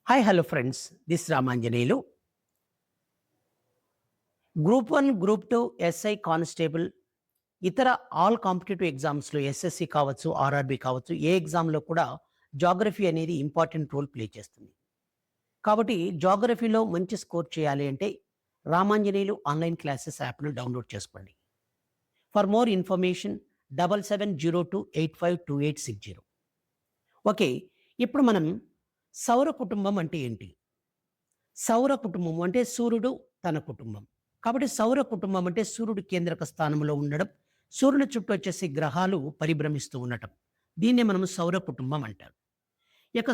Hi hello friends, this Ramanjaneyulu. Group 1, group 2, SI constable, ఇతర all competitive ఎగ్జామ్స్లో SSC కావచ్చు, RRB కావచ్చు, ఏ ఎగ్జామ్లో కూడా జాగ్రఫీ అనేది ఇంపార్టెంట్ రోల్ ప్లే చేస్తుంది. కాబట్టి జాగ్రఫీలో మంచి స్కోర్ చేయాలి అంటే రామాంజనేయులు ఆన్లైన్ క్లాసెస్ యాప్ను డౌన్లోడ్ చేసుకోండి. For more information 7702852860. ఓకే, ఇప్పుడు మనం సౌర కుటుంబం అంటే ఏంటి? సౌర కుటుంబం అంటే సూర్యుడు తన కుటుంబం. కాబట్టి సౌర కుటుంబం అంటే సూర్యుడు కేంద్రక స్థానంలో ఉండడం, సూర్యుని చుట్టూ వచ్చేసి గ్రహాలు పరిభ్రమిస్తూ ఉండటం. దీన్నే మనం సౌర కుటుంబం అంటారు. ఇక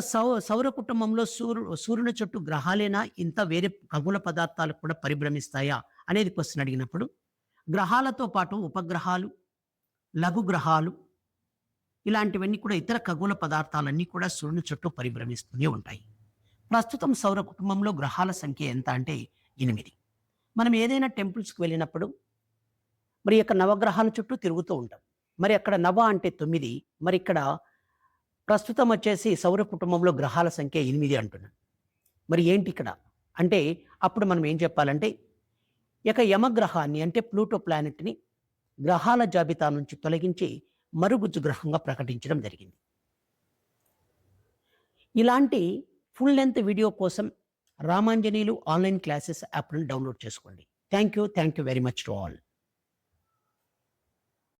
సౌర కుటుంబంలో సూర్యుని చుట్టూ గ్రహాలేనా, ఇంత వేరే ఖగోళ పదార్థాలు కూడా పరిభ్రమిస్తాయా అనేది క్వశ్చన్ అడిగినప్పుడు, గ్రహాలతో పాటు ఉపగ్రహాలు, లఘు గ్రహాలు, ఇలాంటివన్నీ కూడా ఇతర ఖగోళ పదార్థాలన్నీ కూడా సూర్యుని చుట్టూ పరిభ్రమిస్తూనే ఉంటాయి. ప్రస్తుతం సౌర కుటుంబంలో గ్రహాల సంఖ్య ఎంత అంటే 8. మనం ఏదైనా టెంపుల్స్‌కి వెళ్ళినప్పుడు మరి యొక్క నవగ్రహాల చుట్టూ తిరుగుతూ ఉంటాం. మరి అక్కడ నవ అంటే 9, మరి ఇక్కడ ప్రస్తుతం వచ్చేసి సౌర కుటుంబంలో గ్రహాల సంఖ్య 8 అంటున్నాం. మరి ఏంటి ఇక్కడ? అంటే అప్పుడు మనం ఏం చెప్పాలంటే ఇక యమగ్రహాన్ని అంటే ప్లూటో ప్లానెట్‌ని గ్రహాల జాబితా నుంచి తొలగించి మరుగుజ్జు గ్రహంగా ప్రకటించడం జరిగింది. ఇలాంటి ఫుల్ లెంత్ వీడియో కోసం రామాంజనేయులు ఆన్లైన్ క్లాసెస్ యాప్‌ను డౌన్లోడ్ చేసుకోండి. Thank you very much to all.